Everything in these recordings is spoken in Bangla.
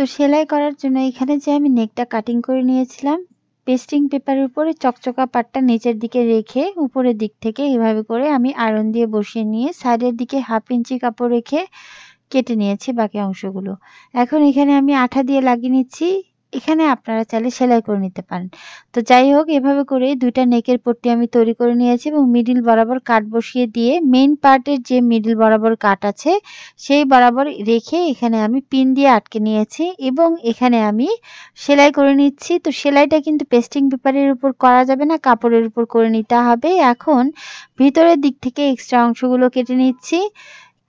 তো সেলাই করার জন্য এখানে যে আমি নেকটা কাটিং করে নিয়েছিলাম, পেস্টিং পেপারের উপরে চকচকা পাটটা নিচের দিকে রেখে উপরের দিক থেকে এভাবে করে আমি আয়রন দিয়ে বসিয়ে নিয়ে সাইডের দিকে 1/2 ইঞ্চি কাপড় রেখে কেটে নিয়েছি বাকি অংশগুলো। এখন এখানে আমি আঠা দিয়ে লাগিয়ে নিচ্ছি। এখানে আপনারা চাইলে সেলাই করে নিতে পারেন। তো যাই হোক এভাবে করে ২ টা নেকের পট্টি আমি তৈরি করে নিয়েছি এবং মিডল বরাবর কাট বসিয়ে দিয়ে মেইন পার্টের যে মিডল বরাবর কাট আছে সেই বরাবর রেখে এখানে আমি পিন দিয়ে আটকে নিয়েছি এবং এখানে আমি সেলাই করে নিচ্ছি। তো সেলাইটা কিন্তু পেস্টিং পেপারের উপর করা যাবে না, কাপড়ের উপর করে নিতে হবে। এখন ভিতরের দিক থেকে এক্সট্রা অংশগুলো কেটে নিচ্ছি।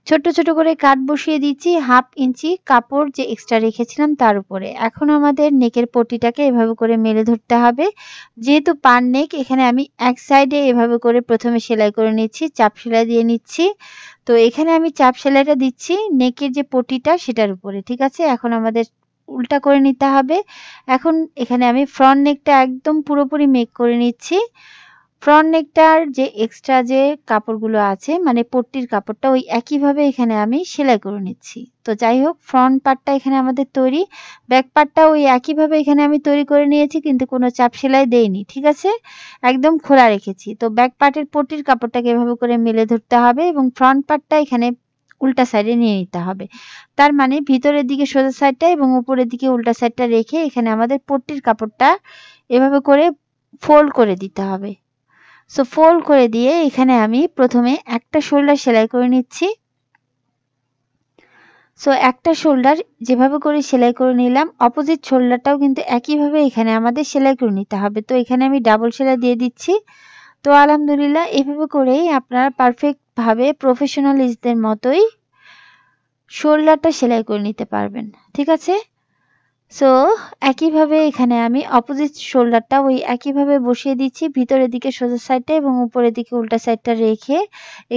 ছোট, ছোট করে কাট বসিয়ে দিচ্ছি 1/2 ইঞ্চি কাপড় যে এক্সট্রা রেখেছিলাম তার উপরে। এখন আমাদের নেকের পট্টিটাকে এভাবে করে মেলে ধরতে হবে। যেহেতু পান নেক এখানে আমি এক সাইডে এভাবে করে প্রথমে সেলাই করে নিচ্ছি, চাপ সেলাই দিয়ে নিচ্ছি। তো এখানে আমি চাপ সেলাইটা দিচ্ছি নেকের যে পট্টিটা সেটার উপরে। ঠিক আছে? এখন আমাদের উল্টা করে নিতে হবে। এখন এখানে আমি ফ্রন্ট নেকটা একদম পুরোপুরি মেক করে নিচ্ছি। ফ্রন্ট নেকটার যে এক্সট্রা যে কাপড়গুলো আছে মানে পট্টির কাপড়টা ওই একইভাবে এখানে আমি সেলাই করে নিচ্ছি। তো যাই হোক ফ্রন্ট পার্টটা এখানে আমাদের তৈরি। ব্যাক পার্টটা ওই একইভাবে এখানে আমি তৈরি করে নিয়েছি কিন্তু কোনো চাপ সেলাই দেইনি। ঠিক আছে? একদম খোলা রেখেছি। তো ব্যাক পার্টের পট্টির কাপড়টাকে এভাবে করে মেলে ধরতে হবে এবং ফ্রন্ট পার্টটা এখানে উল্টা সাইডে নিয়ে নিতে হবে। তার মানে ভিতরের দিকে সোজা সাইডটা এবং উপরের দিকে উল্টা সাইডটা রেখে এখানে আমাদের পট্টির কাপড়টা এভাবে করে ফোল্ড করে দিতে হবে। সো ফোল্ড করে দিয়ে এখানে আমি প্রথমে একটা শোল্ডার সেলাই করে নিচ্ছি। সো একটা শোল্ডার যেভাবে করে সেলাই করে নিলাম অপোজিট শোল্ডারটাও কিন্তু একইভাবে এখানে আমাদের সেলাই করে নিতে হবে। তো এখানে আমি ডাবল সেলাই দিয়ে দিচ্ছি। তো আলহামদুলিল্লাহ এভাবে করেই আপনারা পারফেক্ট ভাবে প্রফেশনালিস্টদের মতোই শোল্ডারটা সেলাই করে নিতে পারবেন। ঠিক আছে? সো একইভাবে এখানে আমি অপোজিট শোল্ডারটা ওই একইভাবে বসিয়ে দিচ্ছি ভিতরের দিকে সোজা সাইডটা এবং উপরের দিকে উল্টা সাইডটা রেখে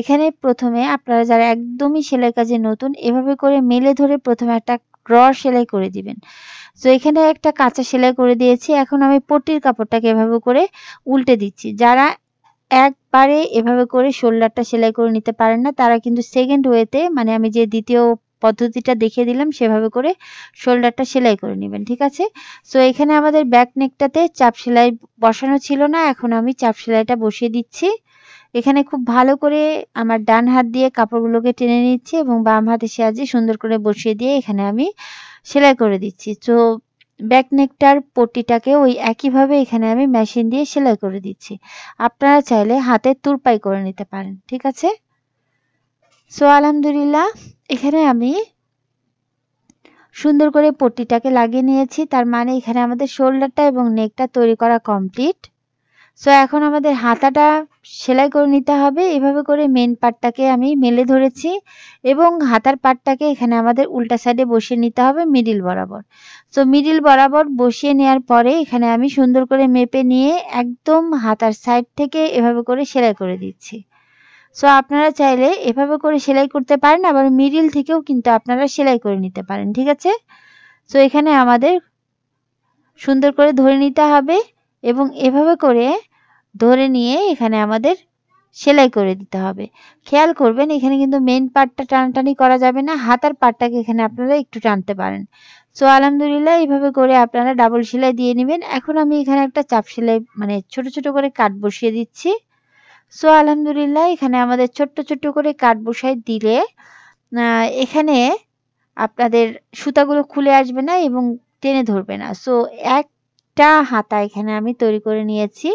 এখানে প্রথমে আপনারা যারা একদমই সেলাই কাজে নতুন এভাবে করে মেলে ধরে প্রথমে একটা ক্রস সেলাই করে দিবেন। সো এখানে একটা কাঁচা সেলাই করে দিয়েছি। এখন আমি পট্টির কাপড়টাকে এভাবে করে উল্টে দিচ্ছি। যারা একবারে এভাবে করে শোল্ডারটা সেলাই করে নিতে পারেন না তারা কিন্তু সেকেন্ড ওয়েতে মানে আমি যে দ্বিতীয় পদ্ধতিটা দেখিয়ে দিলাম সেভাবে করে শোল্ডারটা সেলাই করে নেবেন। ঠিক আছে? সো এখানে আমাদের ব্যাক নেকটাতে চাপ সেলাই বসানো ছিল না। এখন আমি চাপ সেলাইটা বসিয়ে দিচ্ছি। এখানে খুব ভালো করে আমার ডান হাত দিয়ে কাপড়গুলোকে টেনে নিচ্ছি এবং বাম হাতের সাহায্যে সুন্দর করে বসিয়ে দিয়ে এখানে আমি সেলাই করে দিচ্ছি। তো ব্যাক নেকটার পট্টিটাকে ওই একইভাবে এখানে আমি মেশিন দিয়ে সেলাই করে দিচ্ছি। আপনারা চাইলে হাতের তুরপাই করে নিতে পারেন। ঠিক আছে? সো আলহামদুলিল্লাহ এখানে আমি সুন্দর করে পট্টিটাকে লাগিয়ে নিয়েছি। তার মানে এখানে আমাদের শোল্ডারটা এবং নেকটা তৈরি করা কমপ্লিট। সো এখন আমাদের হাতাটা সেলাই করে নিতে হবে। এভাবে করে মেইন পার্টটাকে আমি মেলে ধরেছি এবং হাতার পার্টটাকে এখানে আমাদের উল্টা সাইডে বসিয়ে নিতে হবে মিডল বরাবর। সো মিডল বরাবর বসিয়ে নেওয়ার পরে এখানে আমি সুন্দর করে মেপে নিয়ে একদম হাতার সাইড থেকে এভাবে করে সেলাই করে দিচ্ছি। সো আপনারা চাইলে এভাবে করে সেলাই করতে পারেন আবার মিডল থেকেও কিন্তু আপনারা সেলাই করে নিতে পারেন। ঠিক আছে? সো এখানে আমাদের সুন্দর করে ধরে নিতে হবে এবং এভাবে করে ধরে নিয়ে এখানে আমাদের সেলাই করে দিতে হবে। খেয়াল করবেন এখানে কিন্তু মেইন পার্টটা টানাটানি করা যাবে না। হাতার পার্টটাকে এখানে আপনারা একটু টানতে পারেন। সো আলহামদুলিল্লাহ এইভাবে করে আপনারা ডাবল সেলাই দিয়ে নিবেন। এখন আমি এখানে একটা চাপ সেলাই মানে ছোট, ছোট করে কাট বসিয়ে দিচ্ছি। সো আলহামদুলিল্লাহ এখানে আমাদের ছোট্ট, ছোট্ট করে কাট বসায় দিলে এখানে আপনাদের সুতাগুলো খুলে আসবে না এবং টেনে ধরবে না। সো একটা হাতা এখানে আমি তৈরি করে নিয়েছি।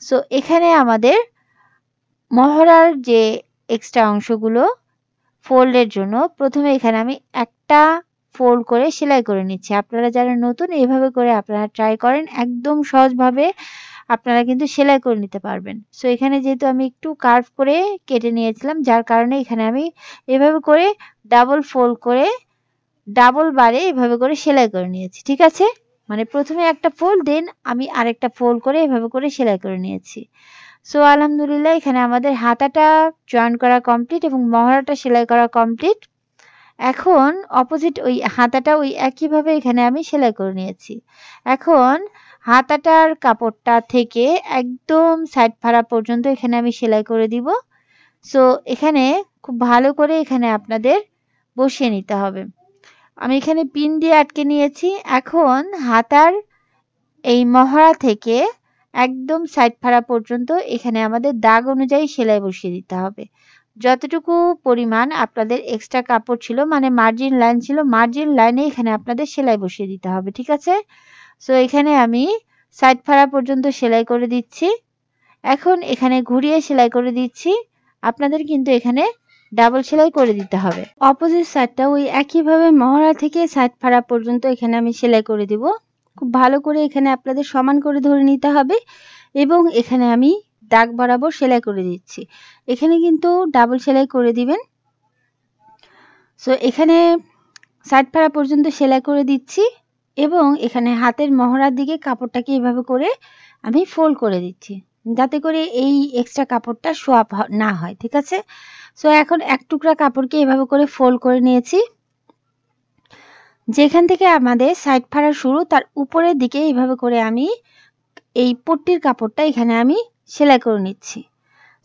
সো এখানে আমাদের মহড়ার যে এক্সট্রা অংশগুলো ফোল্ডের জন্য প্রথমে এখানে আমি একটা ফোল্ড করে সেলাই করে নিচ্ছি। আপনারা যারা নতুন এভাবে করে আপনারা ট্রাই করেন। একদম সহজভাবে আপনারা কিন্তু সেলাই করে নিতে পারবেন। সো এখানে যেহেতু আমি একটু কার্ভ করে কেটে নিয়েছিলাম যার কারণে এখানে আমি এভাবে করে ডাবল ফোল্ড করে ডাবল বারে এভাবে করে সেলাই করে নিয়েছি। ঠিক আছে? মানে প্রথমে একটা ফোল্ড দেন আমি আরেকটা ফোল্ড করে এভাবে করে সেলাই করে নিয়েছি। সো আলহামদুলিল্লাহ এখানে আমাদের হাতাটা জয়েন করা কমপ্লিট এবং মহড়াটা সেলাই করা কমপ্লিট। এখন অপোজিট ওই হাতাটা ওই একইভাবে এখানে আমি সেলাই করে নিয়েছি। এখন হাতাটার কাপড়টা থেকে একদম সাইড ফাড়া পর্যন্ত এখানে আমি সেলাই করে দিব। সো এখানে খুব ভালো করে এখানে আপনাদের বসিয়ে নিতে হবে। আমি এখানে পিন দিয়ে আটকে নিয়েছি। এখন হাতার এই মহড়া থেকে একদম সাইড ফাড়া পর্যন্ত এখানে আমাদের দাগ অনুযায়ী সেলাই বসিয়ে দিতে হবে। যতটুকু পরিমাণ আপনাদের এক্সট্রা কাপড় ছিল মানে মার্জিন লাইন ছিল, মার্জিন লাইনে এখানে আপনাদের সেলাই বসিয়ে দিতে হবে, ঠিক আছে? সো এখানে আমি সাইড ফাড়া পর্যন্ত সেলাই করে দিচ্ছি। এখন এখানে ঘুরিয়ে সেলাই করে দিচ্ছি। আপনাদের কিন্তু এখানে ডাবল সেলাই করে দিতে হবে। অপোজিট সাইডটা ওই একইভাবে মহড়া থেকে সাইড ফাড়া পর্যন্ত এখানে আমি সেলাই করে দিব। খুব ভালো করে এখানে আপনাদের সমান করে ধরে নিতে হবে এবং এখানে আমি দাগ বরাবর সেলাই করে দিচ্ছি। এখানে কিন্তু ডাবল সেলাই করে দিবেন। সো এখানে সাইড ফাড়া পর্যন্ত সেলাই করে দিচ্ছি এবং এখানে হাতের মহড়ার দিকে কাপড়টাকে এভাবে করে আমি ফোল্ড করে দিচ্ছি, যাতে করে এই এক্সট্রা কাপড়টা শো আপ না হয়, ঠিক আছে? সো এখন এক টুকরা কাপড়কে এভাবে করে ফোল্ড করে নিয়েছি। যেখান থেকে আমাদের সাইড ফাড়া শুরু তার উপরের দিকে এইভাবে করে আমি এই পট্টির কাপড়টা এখানে আমি সেলাই করে নিচ্ছি।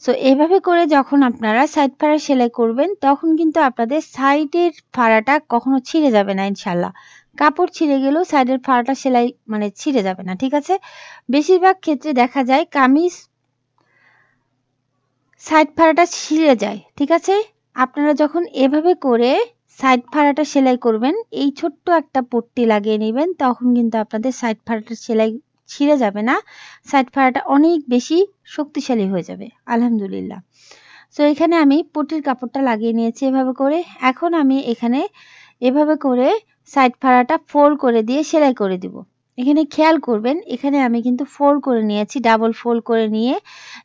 সো এভাবে করে যখন আপনারা সাইড ফাড়া সেলাই করবেন তখন কিন্তু আপনাদের সাইডের ফাড়াটা কখনো ছিঁড়ে যাবে না ইনশাল্লাহ। কাপড় ছিঁড়ে গেলেও সাইডের ফাড়াটা সেলাই মানে ছিঁড়ে যাবে না, ঠিক আছে? বেশিরভাগ ক্ষেত্রে দেখা যায় কামিজ সাইড ফাড়াটা ছিঁড়ে যায়, ঠিক আছে? আপনারা যখন এভাবে করে সাইড ফাড়াটা সেলাই করবেন, এই ছোট্ট একটা পট্টি লাগিয়ে নেবেন, তখন কিন্তু আপনাদের সাইড ফাড়াটা সেলাই ছিঁড়ে যাবে না। সাইড ফাড়াটা অনেক বেশি শক্তিশালী হয়ে যাবে আলহামদুলিল্লাহ। সো এখানে আমি পট্টির কাপড়টা লাগিয়ে নিয়েছি এভাবে করে। এখন আমি এখানে এভাবে করে সাইড ফাড়াটা ফোল্ড করে দিয়ে সেলাই করে দিব। এখানে খেয়াল করবেন, এখানে আমি কিন্তু ফোল্ড করে নিয়েছি, ডাবল ফোল্ড করে নিয়ে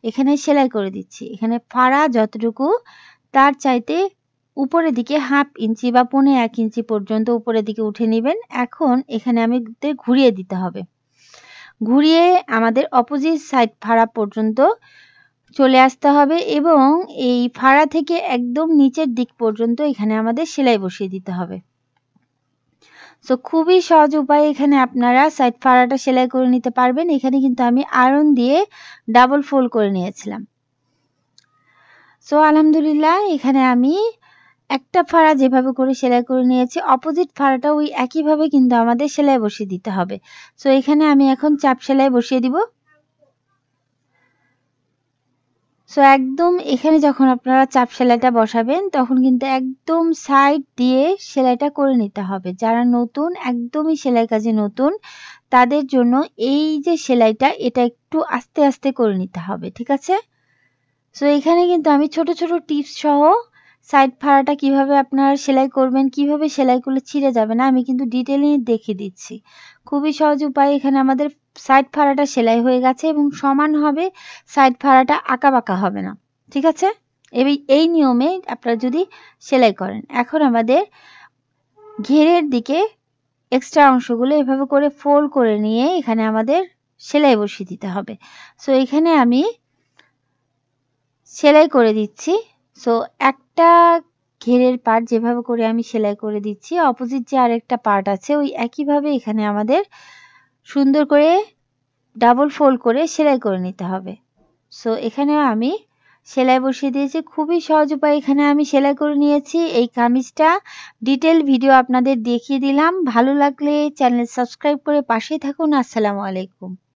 এখানে সেলাই করে দিচ্ছি। এখানে ফাড়া যতটুকু তার চাইতে উপরের দিকে হাফ ইঞ্চি বা 1.5 ইঞ্চি পর্যন্ত উপরের দিকে উঠে নেবেন। এখন এখানে আমি ঘুরিয়ে দিতে হবে। ঘুরিয়ে আমাদের অপোজিট সাইড ফাড়া পর্যন্ত চলে আসতে হবে এবং এই ফাড়া থেকে একদম নিচের দিক পর্যন্ত এখানে আমাদের সেলাই বসিয়ে দিতে হবে। সো খুবই সহজ উপায়ে এখানে আপনারা সাইড ফাড়াটা সেলাই করে নিতে পারবেন। এখানে কিন্তু আমি আয়রন দিয়ে ডাবল ফোল্ড করে নিয়েছিলাম। সো আলহামদুলিল্লাহ এখানে আমি একটা ফাড়া যেভাবে করে সেলাই করে নিয়েছি, অপোজিট ফাড়াটা ওই একইভাবে কিন্তু আমাদের সেলাই বসিয়ে দিতে হবে। সো এখানে আমি এখন চাপ সেলাই বসিয়ে দিব। সো একদম এখানে যখন আপনারা চাপ সেলাইটা বসাবেন তখন কিন্তু একদম সাইড দিয়ে সেলাইটা করে নিতে হবে। যারা নতুন, একদমই সেলাই কাজে নতুন, তাদের জন্য এই যে সেলাইটা এটা একটু আস্তে আস্তে করে নিতে হবে, ঠিক আছে? সো এখানে কিন্তু আমি ছোট ছোট টিপস সহ সাইড ফাড়াটা কিভাবে আপনারা সেলাই করবেন, কিভাবে সেলাই করলে ছিঁড়ে যাবে না, আমি কিন্তু ডিটেইলে দেখিয়ে দিচ্ছি। খুবই সহজ উপায়। এখানে আমাদের সাইড ফাড়াটা সেলাই হয়ে গেছে এবং সমান হবে, সাইড ফাড়াটা আঁকাবাঁকা হবে না, ঠিক আছে? এই নিয়মে আপনারা যদি সেলাই করেন। এখন আমাদের ঘেরের দিকে এক্সট্রা অংশগুলো এভাবে করে ফোল্ড করে নিয়ে এখানে আমাদের সেলাই বসিয়ে দিতে হবে। সো এখানে আমি সেলাই করে দিচ্ছি। সো একটা ঘেরের পার্ট যেভাবে করে আমি সেলাই করে দিচ্ছি, অপোজিট যে আরেকটা পার্ট আছে ওই একইভাবে এখানে আমাদের সুন্দর করে ডাবল ফোল্ড করে সেলাই করে নিতে হবে। সো এখানে আমি সেলাই বসিয়ে দিয়েছি। খুবই সহজ উপায় এখানে আমি সেলাই করে নিয়েছি। এই কামিজটা ডিটেল ভিডিও আপনাদের দেখিয়ে দিলাম। ভালো লাগলে চ্যানেল সাবস্ক্রাইব করে পাশেই থাকুন। আসসালামু আলাইকুম।